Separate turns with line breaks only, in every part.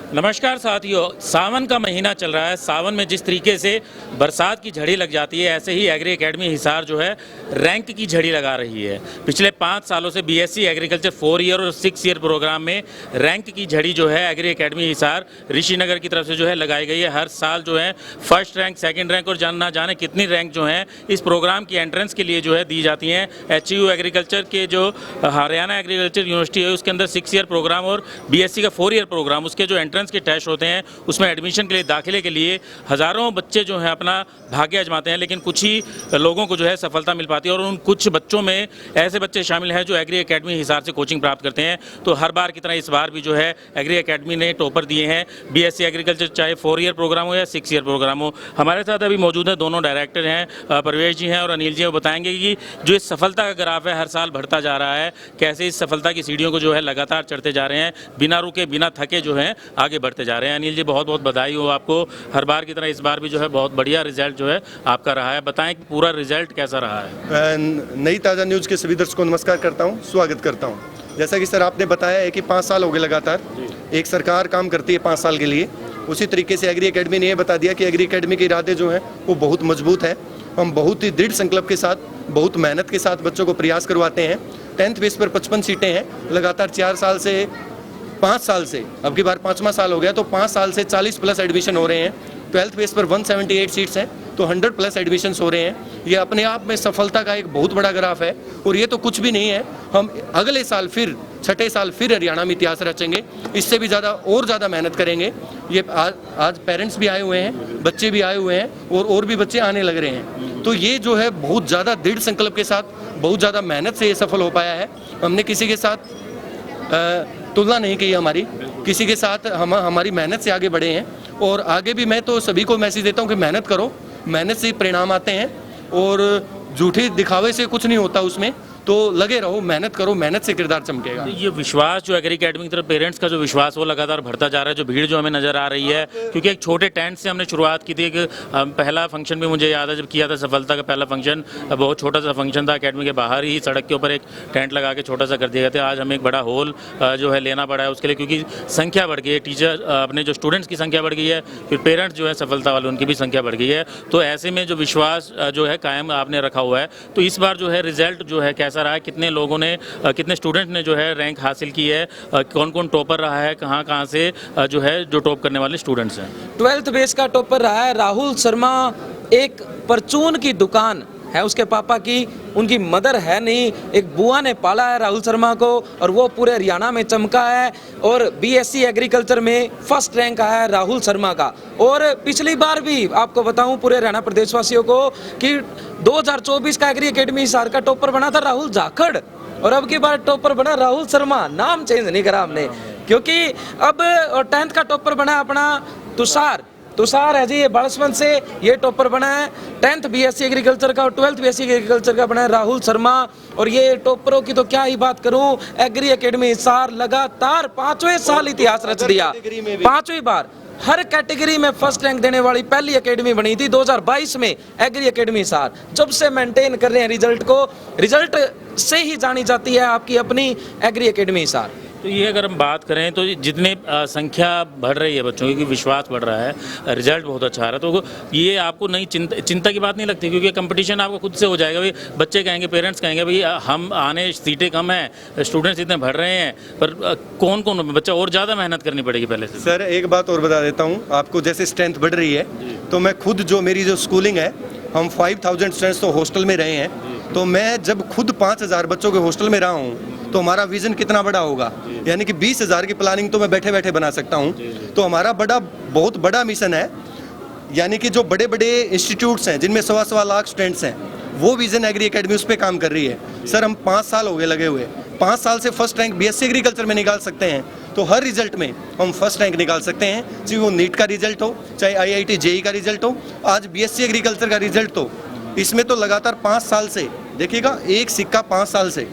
नमस्कार साथियों, सावन का महीना चल रहा है। सावन में जिस तरीके से बरसात की झड़ी लग जाती है, ऐसे ही एग्री एकेडमी हिसार जो है रैंक की झड़ी लगा रही है। पिछले 5 सालों से बीएससी एग्रीकल्चर 4 ईयर और 6 ईयर प्रोग्राम में रैंक की झड़ी जो है एग्री एकेडमी हिसार ऋषिनगर की तरफ से जो है लगाई गई है। हर साल जो है फर्स्ट रैंक, सेकेंड रैंक और ना जाने कितनी रैंक जो है इस प्रोग्राम की एंट्रेंस के लिए जो है दी जाती हैं। HU एग्रीकल्चर के जो हरियाणा एग्रीकल्चर यूनिवर्सिटी है उसके अंदर 6 ईयर प्रोग्राम और बीएससी का 4 ईयर प्रोग्राम, उसके जो एंट्रेंस के टेस्ट होते हैं उसमें एडमिशन के लिए, दाखिले के लिए हज़ारों बच्चे जो हैं अपना भाग्य आजमाते हैं, लेकिन कुछ ही लोगों को जो है सफलता मिल पाती है। और उन कुछ बच्चों में ऐसे बच्चे शामिल हैं जो एग्री एकेडमी हिसार से कोचिंग प्राप्त करते हैं। तो हर बार की तरह इस बार भी जो है एग्री एकेडमी ने टॉपर दिए हैं। बीएससी एग्रीकल्चर चाहे 4 ईयर प्रोग्राम हो या 6 ईयर प्रोग्राम हो। हमारे साथ अभी मौजूद है दोनों डायरेक्टर हैं, प्रवेश जी हैं और अनिल जी। वो बताएंगे कि जो इस सफलता का ग्राफ है हर साल बढ़ता जा रहा है, कैसे इस सफलता की सीढ़ियों को जो है लगातार चढ़ते जा रहे हैं, बिना रुके बिना थके जो है आगे बढ़ते जा रहे हैं। अनिल जी, बहुत बहुत बधाई हो आपको। हर बार की तरह इस बार भी जो है बहुत बढ़िया रिजल्ट जो है आपका रहा है। बताएं कि पूरा रिजल्ट कैसा रहा है।
नई ताज़ा न्यूज़ के सभी दर्शकों को नमस्कार करता हूं, स्वागत करता हूं। जैसा कि सर आपने बताया है कि 5 साल हो गए लगातार एक सरकार काम करती है 5 साल के लिए, उसी तरीके से एग्री एकेडमी ने ये बता दिया कि एग्री एकेडमी के इरादे जो हैं वो बहुत मजबूत है। हम बहुत ही दृढ़ संकल्प के साथ, बहुत मेहनत के साथ बच्चों को प्रयास करवाते हैं। 10th बेस पर 55 सीटें हैं। लगातार 4 साल से 5 साल से, अब की बार 5वां साल हो गया, तो 5 साल से 40+ एडमिशन हो रहे हैं। 12th बेस पर 178 सीट्स हैं, तो 100+ एडमिशन्स हो रहे हैं। ये अपने आप में सफलता का एक बहुत बड़ा ग्राफ है। और ये तो कुछ भी नहीं है, हम अगले साल फिर 6ठे साल फिर हरियाणा में इतिहास रचेंगे, इससे भी ज़्यादा और ज़्यादा मेहनत करेंगे। ये आज पेरेंट्स भी आए हुए हैं, बच्चे भी आए हुए हैं और भी बच्चे आने लग रहे हैं। तो ये जो है बहुत ज़्यादा दृढ़ संकल्प के साथ, बहुत ज़्यादा मेहनत से ये सफल हो पाया है। हमने किसी के साथ तुलना नहीं की हमारी, किसी के साथ हम हमारी मेहनत से आगे बढ़े हैं। और आगे भी मैं तो सभी को मैसेज देता हूँ कि मेहनत करो, मेहनत से परिणाम आते हैं और झूठे दिखावे से कुछ नहीं होता उसमें। तो लगे रहो, मेहनत करो, मेहनत से किरदार चमकेगा।
ये विश्वास जो एग्री एकेडमी की तरफ पेरेंट्स का जो विश्वास वो लगातार बढ़ता जा रहा है, जो भीड़ जो हमें नज़र आ रही है, क्योंकि एक छोटे टेंट से हमने शुरुआत की थी। एक पहला फंक्शन भी मुझे याद है जब किया था, सफलता का पहला फंक्शन बहुत छोटा सा फंक्शन था। एकेडमी के बाहर ही सड़क के ऊपर एक टेंट लगा के छोटा सा कर दिया गया था। आज हमें एक बड़ा हॉल जो है लेना पड़ा है उसके लिए, क्योंकि संख्या बढ़ गई है, टीचर अपने जो स्टूडेंट्स की संख्या बढ़ गई है, फिर पेरेंट्स जो है सफलता वाले उनकी भी संख्या बढ़ गई है। तो ऐसे में जो विश्वास जो है कायम आपने रखा हुआ है। तो इस बार जो है रिजल्ट जो है कैसा रहा है, कितने लोगों ने, कितने स्टूडेंट ने जो है रैंक हासिल की है, कौन कौन टॉपर रहा है, कहाँ से जो है जो टॉप करने वाले स्टूडेंट्स हैं?
12th बेस का टॉपर रहा है राहुल शर्मा। एक परचून की दुकान है उसके पापा की, उनकी मदर है नहीं, एक बुआ ने पाला है राहुल शर्मा को और वो पूरे हरियाणा में चमका है। और बीएससी एग्रीकल्चर में फर्स्ट रैंक आया है राहुल शर्मा का। और पिछली बार भी आपको बताऊं पूरे हरियाणा प्रदेशवासियों को कि 2024 का एग्री एकेडमी हिसार का टॉपर बना था राहुल जाखड़, और अब की बार टॉपर बना राहुल शर्मा। नाम चेंज नहीं करा हमने, क्योंकि अब 10th का टॉपर बना अपना तुषार है जी, ये बालसमंद से ये टॉपर बना है 10th बीएससी एग्रीकल्चर का, और 12th बीएससी एग्रीकल्चर का बना है राहुल शर्मा। और ये टॉपरों की तो क्या ही बात करूं, एग्री एकेडमी हिसार लगातार 5वें साल इतिहास रच दिया। 5वीं बार हर कैटेगरी में फर्स्ट रैंक देने वाली पहली एकेडमी बनी थी 2022 में एग्री एकेडमी हिसार। जब से मेंटेन कर रहे हैं रिजल्ट को, रिजल्ट से ही जानी जाती है आपकी अपनी एग्री एकेडमी हिसार।
तो ये अगर हम बात करें तो जितने संख्या बढ़ रही है बच्चों की, विश्वास बढ़ रहा है, रिजल्ट बहुत अच्छा आ रहा है, तो ये आपको नई चिंता की बात नहीं लगती? क्योंकि कंपटीशन आपको खुद से हो जाएगा। भाई बच्चे कहेंगे, पेरेंट्स कहेंगे भाई हम आने सीटें कम हैं, स्टूडेंट्स इतने बढ़ रहे हैं, पर कौन बच्चा और ज़्यादा मेहनत करनी पड़ेगी पहले से।
सर एक बात और बता देता हूँ आपको, जैसे स्ट्रेंथ बढ़ रही है तो मैं खुद जो मेरी जो स्कूलिंग है, हम 5000 स्टूडेंट्स तो हॉस्टल में रहे हैं। तो मैं जब खुद 5000 बच्चों के हॉस्टल में रहा हूँ तो हमारा विजन कितना बड़ा होगा, यानी कि 20,000 की प्लानिंग तो मैं बैठे बैठे बना सकता हूँ। तो हमारा बहुत बड़ा मिशन है, यानी कि जो बड़े बड़े इंस्टीट्यूट्स हैं जिनमें 1.25 लाख स्टूडेंट्स हैं, वो विजन एग्री एकेडमी उस पर काम कर रही है। सर हम 5 साल हो गए लगे हुए, 5 साल से फर्स्ट रैंक बीएससी एग्रीकल्चर में निकाल सकते हैं, तो हर रिजल्ट में हम फर्स्ट रैंक निकाल सकते हैं, चाहे वो नीट का रिजल्ट हो, चाहे IIT JEE का रिजल्ट हो, आज बीएससी एग्रीकल्चर का रिजल्ट हो। इसमें तो लगातार 5 साल से देखिएगा, एक सिक्का 5 साल से,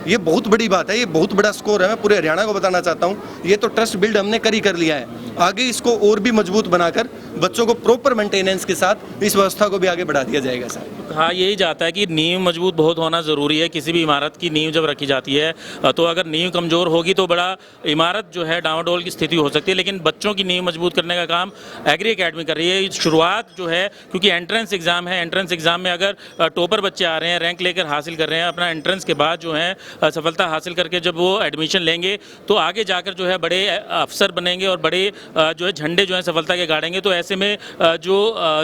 ये बहुत बड़ी बात है, ये बहुत बड़ा स्कोर है। मैं पूरे हरियाणा को बताना चाहता हूँ, ये तो ट्रस्ट बिल्ड हमने कर लिया है। आगे इसको और भी मजबूत बनाकर बच्चों को प्रॉपर मेंटेनेंस के साथ इस व्यवस्था को भी आगे बढ़ा दिया जाएगा। सर
कहा यही जाता है कि नींव मजबूत बहुत होना ज़रूरी है। किसी भी इमारत की नींव जब रखी जाती है तो अगर नींव कमज़ोर होगी तो बड़ा इमारत जो है डावाडोल की स्थिति हो सकती है। लेकिन बच्चों की नींव मजबूत करने का काम एग्री एकेडमी कर रही है। शुरुआत जो है, क्योंकि एंट्रेंस एग्ज़ाम है, एंट्रेंस एग्ज़ाम में अगर टॉपर बच्चे आ रहे हैं, रैंक लेकर हासिल कर रहे हैं, अपना एंट्रेंस के बाद जो है सफलता हासिल करके जब वो एडमिशन लेंगे तो आगे जाकर जो है बड़े अफसर बनेंगे और बड़े जो है झंडे जो है सफलता के गाड़ेंगे। तो ऐसे में जो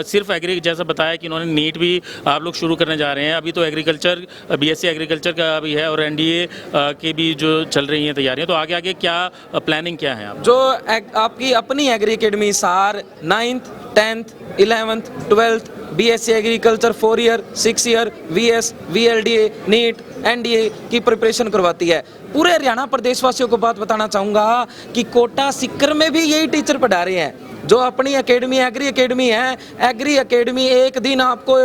सिर्फ एग्री, जैसा बताया कि इन्होंने नीट भी आप लोग शुरू करने जा रहे हैं, अभी तो एग्रीकल्चर बीएससी एग्रीकल्चर का भी है और एनडीए के भी जो चल रही हैं तैयारियां, तो आगे आगे क्या प्लानिंग क्या है आप?
जो आपकी अपनी agri academy Hisar 9th 10th 11th 12th BSc agriculture 4 year 6 year VS VLDA NEET NDA की प्रिपरेशन करवाती है। पूरे हरियाणा प्रदेशवासियों को बात बताना चाहूँगा कि कोटा सीकर में भी यही टीचर पढ़ा रहे हैं। जो अपनी एकेडमी एग्री एकेडमी है, एग्री एकेडमी एक दिन आपको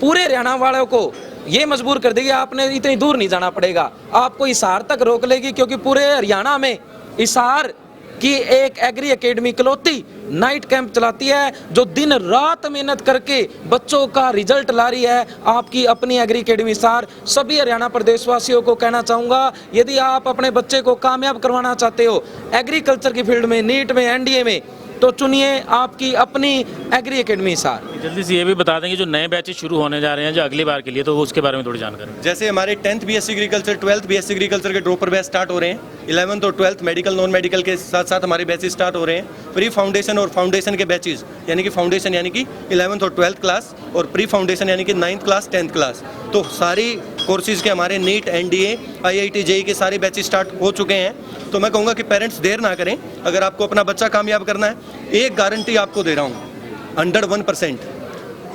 पूरे हरियाणा वालों को ये मजबूर कर देगी, आपने इतनी दूर नहीं जाना पड़ेगा, आपको हिसार तक रोक लेगी, क्योंकि पूरे हरियाणा में हिसार की एक एग्री एकेडमी इकलौती नाइट कैंप चलाती है जो दिन रात मेहनत करके बच्चों का रिजल्ट ला रही है। आपकी अपनी एग्री एकेडमी हिसार। सभी हरियाणा प्रदेशवासियों को कहना चाहूँगा, यदि आप अपने बच्चे को कामयाब करवाना चाहते हो एग्रीकल्चर की फील्ड में, नीट में, एनडीए में, तो चुनिए आपकी अपनी एग्री एकेडमी हिसार।
जल्दी से ये भी बता देंगे जो नए बैचेस शुरू होने जा रहे हैं जो अगली बार के लिए, तो उसके बारे में थोड़ी जानकारी।
जैसे हमारे 10th BSc agriculture, 12th BSc agriculture के ड्रॉपर बैच स्टार्ट हो रहे हैं, 11th और 12th मेडिकल नॉन मेडिकल के साथ साथ हमारे बैचेस स्टार्ट हो रहे हैं। प्री फाउंडेशन और फाउंडेशन के बैचेस, यानी कि फाउंडेशन यानी कि 11th और 12th क्लास, और प्री फाउंडेशन यानी कि 9th क्लास 10th क्लास, तो सारी कोर्सेज के हमारे नीट एनडीए आईआईटी जेई के सारे बैचेस स्टार्ट हो चुके हैं। तो मैं कहूँगा कि पेरेंट्स देर ना करें। अगर आपको अपना बच्चा कामयाब करना है, एक गारंटी आपको दे रहा हूँ, 101%।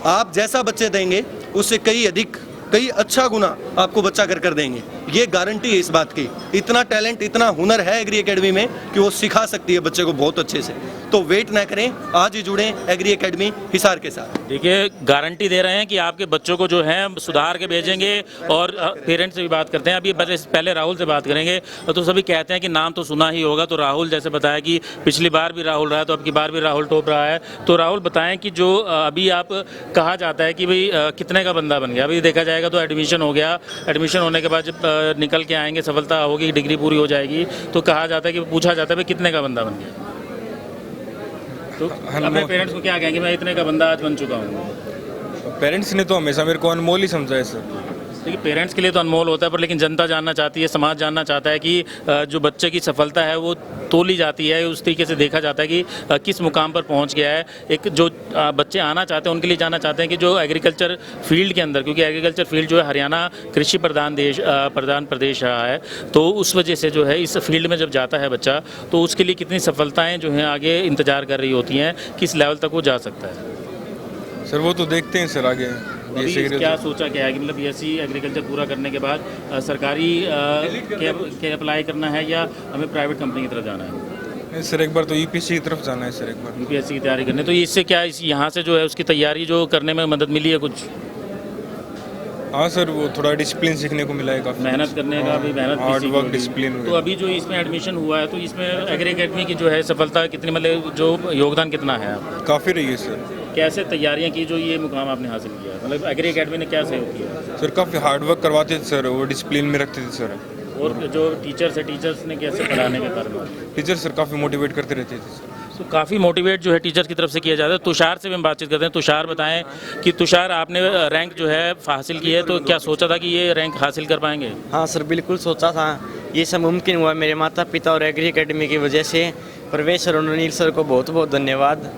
आप जैसा बच्चे देंगे उससे कई अधिक, कई अच्छा गुना आपको बच्चा कर देंगे। ये गारंटी है इस बात की। इतना टैलेंट, इतना हुनर है एग्री एकेडमी में कि वो सिखा सकती है बच्चे को बहुत अच्छे से। तो वेट ना करें, आज ही जुड़ें एग्री एकेडमी हिसार के साथ।
देखिए, गारंटी दे रहे हैं कि आपके बच्चों को जो है सुधार के भेजेंगे। और पेरेंट्स से भी बात करते हैं, अभी पहले राहुल से बात करेंगे। तो सभी कहते हैं कि नाम तो सुना ही होगा, तो राहुल जैसे बताया कि पिछली बार भी राहुल रहा है, तो अब की बार भी राहुल टॉप रहा है। तो राहुल बताएं कि जो अभी आप कहा जाता है कि भाई कितने का बंदा बन गया, अभी देखा जाएगा तो एडमिशन हो गया, एडमिशन होने के बाद जब निकल के आएंगे, सफलता होगी, डिग्री पूरी हो जाएगी, तो कहा जाता है कि पूछा जाता है भाई कितने का बंदा बन गया। तो अपने पेरेंट्स को क्या कहेंगे, मैं इतने का बंदा आज बन चुका हूँ?
पेरेंट्स ने तो हमेशा मेरे को अनमोल ही समझा है सर।
देखिए, पेरेंट्स के लिए तो अनमोल होता है, पर लेकिन जनता जानना चाहती है, समाज जानना चाहता है कि जो बच्चे की सफलता है वो तोली जाती है, उस तरीके से देखा जाता है कि किस मुकाम पर पहुंच गया है। एक जो बच्चे आना चाहते हैं उनके लिए जानना चाहते हैं कि जो एग्रीकल्चर फील्ड के अंदर, क्योंकि एग्रीकल्चर फील्ड जो है हरियाणा कृषि प्रधान प्रदेश रहा है, तो उस वजह से जो है इस फील्ड में जब जाता है बच्चा, तो उसके लिए कितनी सफलताएँ जो हैं आगे इंतजार कर रही होती हैं, किस लेवल तक वो जा सकता है।
सर वो तो देखते हैं सर आगे।
अभी क्या सोचा क्या है कि मतलब बीएससी एग्रीकल्चर पूरा करने के बाद सरकारी के अप्लाई करना है या हमें प्राइवेट कंपनी की तरफ जाना है?
सर एक बार तो यूपीएससी की तरफ जाना है सर, एक बार
यूपीएससी की तैयारी करने। तो इससे क्या यहाँ से जो है उसकी तैयारी जो करने में मदद मिली है कुछ?
हाँ सर, वो थोड़ा डिसिप्लिन सीखने को मिला है, काफ़ी
मेहनत करने का भी, मेहनत
हार्ड वर्क, डिसिप्लिन।
तो अभी जो इसमें एडमिशन हुआ है, तो इसमें एग्री एकेडमी की जो है सफलता कितनी, मतलब जो योगदान कितना है आपका?
काफ़ी रही है सर।
कैसे तैयारियां की जो ये मुकाम आपने हासिल किया, मतलब एग्री एकेडमी ने क्या सहयोग किया?
सर काफ़ी हार्ड वर्क करवाते थे सर, वो डिसिप्लिन में रखते थे सर।
और जो टीचर्स है, टीचर्स ने कैसे पढ़ाने के बारे में?
टीचर सर काफ़ी मोटिवेट करते रहते थे सर।
तो काफ़ी मोटिवेट जो है टीचर की तरफ से किया जाता है। तुषार से भी हम बातचीत करते हैं। तुषार बताएं कि तुषार, आपने रैंक जो है हासिल की है, तो क्या सोचा था कि ये रैंक हासिल कर पाएंगे?
हाँ सर, बिल्कुल सोचा था। ये सब मुमकिन हुआ मेरे माता पिता और एग्री एकेडमी की वजह से। प्रवेश और अनिल सर को बहुत बहुत धन्यवाद।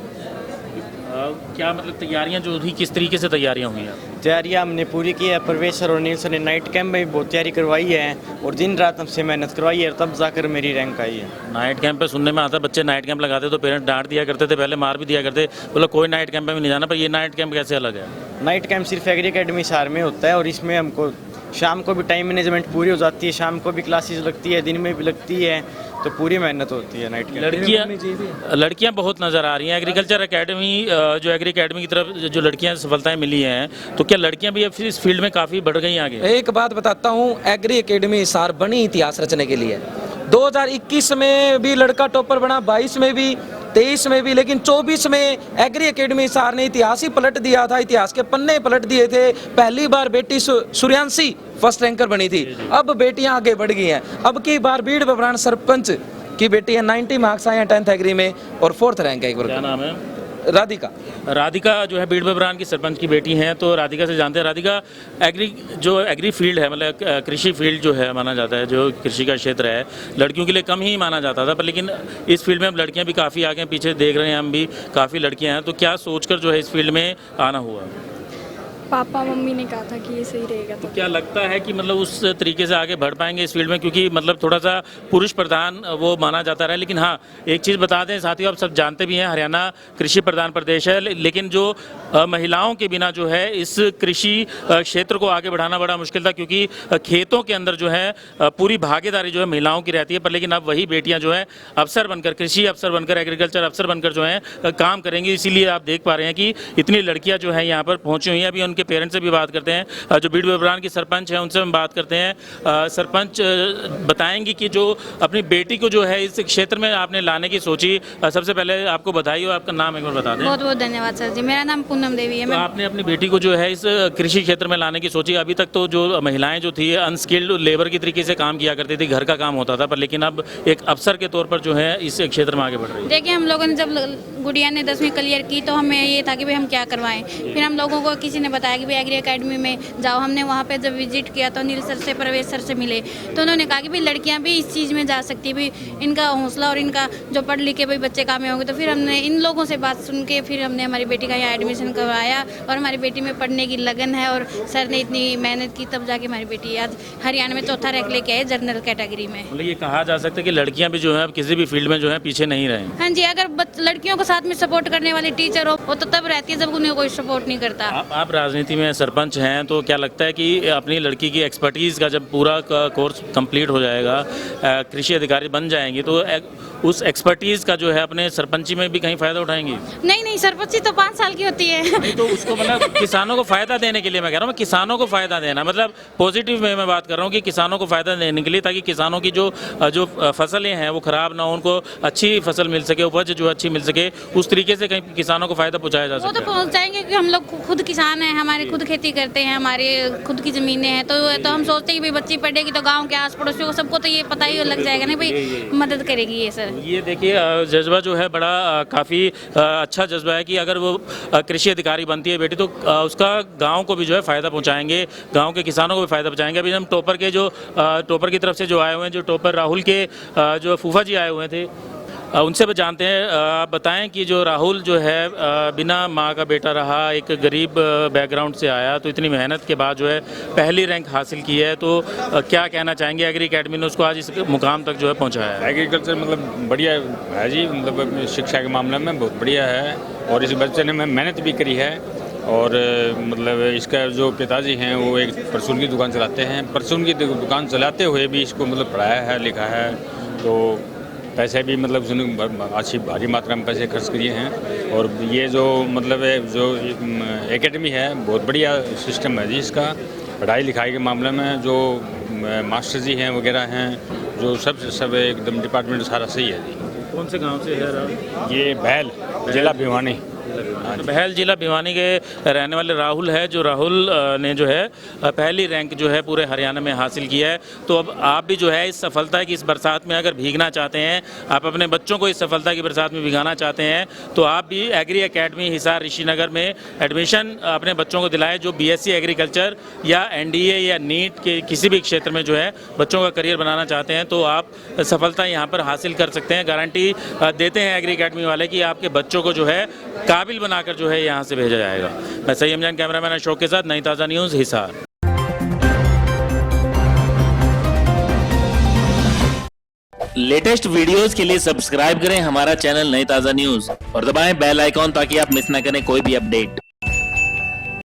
क्या मतलब तैयारियां जो थी, किस तरीके से तैयारियां हुई हैं?
तैयारियाँ हमने पूरी की है। प्रवेश और अनिल सर ने नाइट कैंप में भी बहुत तैयारी करवाई है और दिन रात हमसे मेहनत करवाई है, तब जाकर मेरी रैंक आई है।
नाइट कैंप पे सुनने में आता है बच्चे नाइट कैंप लगाते तो पेरेंट्स डांट दिया करते थे, पहले मार भी दिया करते, बोला कोई नाइट कैंप में नहीं जाना। पर ये नाइट कैंप कैसे अलग है?
नाइट कैंप सिर्फ एग्री एकेडमी हिसार में होता है और इसमें हमको शाम को भी टाइम मैनेजमेंट पूरी हो जाती है, शाम को भी क्लासेस लगती है, दिन में भी लगती है, तो पूरी मेहनत होती है नाइट कैंप।
लड़कियां बहुत नज़र आ रही हैं एग्रीकल्चर एकेडमी, जो एग्री एकेडमी की तरफ जो लड़कियां सफलताएं मिली हैं, तो क्या लड़कियां भी अब इस फील्ड में काफ़ी बढ़ गई आगे?
एक बात बताता हूँ, एग्री एकेडमी हिसार बनी इतिहास रचने के लिए। 2021 में भी लड़का टॉपर बना, 22 में भी, 23 में भी, लेकिन 24 में एग्री एकेडमी हिसार ने इतिहास ही पलट दिया था, इतिहास के पन्ने पलट दिए थे। पहली बार बेटी सूर्यांशी फर्स्ट रैंकर बनी थी, अब बेटियां आगे बढ़ गई हैं। अब की बार बीड़ बबरान सरपंच की बेटी है, 90 मार्क्स आए हैं 10th एग्री में और 4th रैंक है। एक
क्या नाम है?
राधिका।
राधिका जो है बीड़ बबरान की सरपंच की बेटी हैं, तो राधिका से जानते हैं। राधिका, एग्री फील्ड है, मतलब कृषि फील्ड जो है माना जाता है, जो कृषि का क्षेत्र है, लड़कियों के लिए कम ही माना जाता था, पर लेकिन इस फील्ड में अब लड़कियां भी काफ़ी आगे हैं। पीछे देख रहे हैं हम भी, काफ़ी लड़कियां हैं। तो क्या सोचकर जो है इस फील्ड में आना हुआ?
पापा मम्मी ने कहा था कि ये सही रहेगा।
तो क्या लगता है कि मतलब उस तरीके से आगे बढ़ पाएंगे इस फील्ड में, क्योंकि मतलब थोड़ा सा पुरुष प्रधान वो माना जाता रहा है। लेकिन हाँ, एक चीज़ बता दें साथियों, आप सब जानते भी हैं हरियाणा कृषि प्रधान प्रदेश है, लेकिन जो महिलाओं के बिना जो है इस कृषि क्षेत्र को आगे बढ़ाना बड़ा मुश्किल था, क्योंकि खेतों के अंदर जो है पूरी भागीदारी जो है महिलाओं की रहती है। पर लेकिन अब वही बेटियाँ जो है अफसर बनकर, कृषि अफसर बनकर, एग्रीकल्चर अफसर बनकर जो है काम करेंगी। इसीलिए आप देख पा रहे हैं कि इतनी लड़कियाँ जो हैं यहाँ पर पहुँची हुई हैं। अभी के पेरेंट्स से भी बात करते हैं, जो बीड़ बबरान की सरपंच है उनसे हम बात करते हैं। सरपंच बताएंगी कि जो अपनी बेटी को जो है इस क्षेत्र में आपने लाने की सोची, सबसे पहले आपको बधाई हो। आपका नाम एक बार बता दें।
बहुत बहुत धन्यवाद सर जी। मेरा नाम पूनम देवी है।
तो आपने अपनी बेटी को जो है इस कृषि क्षेत्र में लाने की सोची। अभी तक तो जो महिलाएं जो थी अनस्किल्ड लेबर की तरीके से काम किया करती थी, घर का काम होता था, पर लेकिन अब एक अफसर के तौर पर जो है इस क्षेत्र में आगे बढ़ रही है।
देखिए, हम लोगों ने जब गुड़िया ने 10वीं क्लियर की तो हमें ये था कि भाई हम क्या करवाएं। फिर हम लोगों को किसी ने बताया कि भाई एग्री एकेडमी में जाओ। हमने वहाँ पे जब विजिट किया तो नील सर से, प्रवेश सर से मिले, तो उन्होंने कहा कि भाई लड़कियाँ भी इस चीज़ में जा सकती है, भाई इनका हौसला और इनका जो पढ़ लिख के भाई बच्चे कामयाब होंगे। तो फिर हमने इन लोगों से बात सुन के फिर हमने हमारी बेटी का यहाँ एडमिशन करवाया और हमारी बेटी में पढ़ने की लगन है और सर ने इतनी मेहनत की, तब जाके हमारी बेटी आज हरियाणा में 4था रैंक लेके आए जनरल कैटेगरी में।
मतलब ये कहा जा सकता है कि लड़कियां भी जो है अब किसी भी फील्ड में जो है पीछे नहीं रहे।
हाँ जी, अगर लड़कियों को साथ में सपोर्ट करने वाले टीचर हो वो तो तब रहती है जब उन्हें कोई सपोर्ट नहीं करता।
आप राजनीति में सरपंच हैं, तो क्या लगता है कि अपनी लड़की की एक्सपर्टीज़ का जब पूरा कोर्स कंप्लीट हो जाएगा, कृषि अधिकारी बन जाएंगी, तो उस एक्सपर्टीज़ का जो है अपने सरपंची में भी कहीं फ़ायदा उठाएंगी?
नहीं नहीं, सरपंची तो 5 साल की होती है।
नहीं, तो उसको मतलब किसानों को फ़ायदा देने के लिए मैं कह रहा हूँ, किसानों को फ़ायदा देना, मतलब पॉजिटिव में मैं बात कर रहा हूँ कि किसानों को फ़ायदा देने के लिए, ताकि किसानों की जो फसलें हैं वो ख़राब ना हो, उनको अच्छी फसल मिल सके, उपज जो अच्छी मिल सके, उस तरीके से कहीं किसानों को फ़ायदा पहुँचाया जा
वो
सकता
तो
है।
पहुँचाएंगे क्योंकि हम लोग खुद किसान हैं, हमारे खुद खेती करते हैं, हमारे खुद की ज़मीनें हैं, तो हम सोचते हैं कि भाई बच्ची पढ़ेगी तो गाँव के आस पड़ोसियों को सबको तो ये पता ही लग जाएगा नहीं भाई मदद करेगी ये सर।
ये देखिए जज्बा जो है बड़ा काफ़ी अच्छा जज्बा है कि अगर वो कृषि अधिकारी बनती है बेटी तो उसका गांव को भी जो है फ़ायदा पहुंचाएंगे, गांव के किसानों को भी फ़ायदा पहुंचाएंगे। अभी हम टॉपर की तरफ से जो आए हुए हैं, जो टॉपर राहुल के जो फूफा जी आए हुए थे, उनसे भी जानते हैं। आप बताएं कि जो राहुल जो है बिना माँ का बेटा रहा, एक गरीब बैकग्राउंड से आया, तो इतनी मेहनत के बाद जो है पहली रैंक हासिल की है, तो क्या कहना चाहेंगे? एग्री एकेडमी ने उसको आज इस मुकाम तक जो है पहुँचाया है।
एग्रीकल्चर मतलब बढ़िया है जी, मतलब शिक्षा के मामले में बहुत बढ़िया है और इस बच्चे ने मेहनत भी करी है। और मतलब इसका जो पिताजी हैं वो एक परचून की दुकान चलाते हैं, परचून की दुकान चलाते हुए भी इसको मतलब पढ़ाया है, लिखा है, तो पैसे भी मतलब उसने अच्छी भारी मात्रा में पैसे खर्च किए हैं। और ये जो मतलब जो एकेडमी है बहुत बढ़िया सिस्टम है जी इसका, पढ़ाई लिखाई के मामले में जो मास्टर जी हैं वगैरह हैं, जो सब एकदम डिपार्टमेंट सारा सही है जी।
कौन से गांव से है?
ये बहल जिला भिवानी।
बहल जिला भिवानी के रहने वाले राहुल है, जो राहुल ने जो है पहली रैंक जो है पूरे हरियाणा में हासिल किया है। तो अब आप भी जो है इस सफलता की इस बरसात में अगर भीगना चाहते हैं, आप अपने बच्चों को इस सफलता की बरसात में भिगाना चाहते हैं, तो आप भी एग्री एकेडमी हिसार ऋषिनगर में एडमिशन अपने बच्चों को दिलाएं, जो बीएससी एग्रीकल्चर या एनडीए या नीट के किसी भी क्षेत्र में जो है बच्चों का करियर बनाना चाहते हैं, तो आप सफलता यहाँ पर हासिल कर सकते हैं। गारंटी देते हैं एग्री एकेडमी वाले कि आपके बच्चों को जो है काबिल बनाकर जो है यहाँ से भेजा जाएगा। मैं सईम जान, कैमरामैन अशोक के साथ, नई ताज़ा न्यूज़ हिसार।
लेटेस्ट वीडियोस के लिए सब्सक्राइब करें हमारा चैनल नई ताज़ा न्यूज़ और दबाएं बेल आइकॉन ताकि आप मिस ना करें कोई भी अपडेट।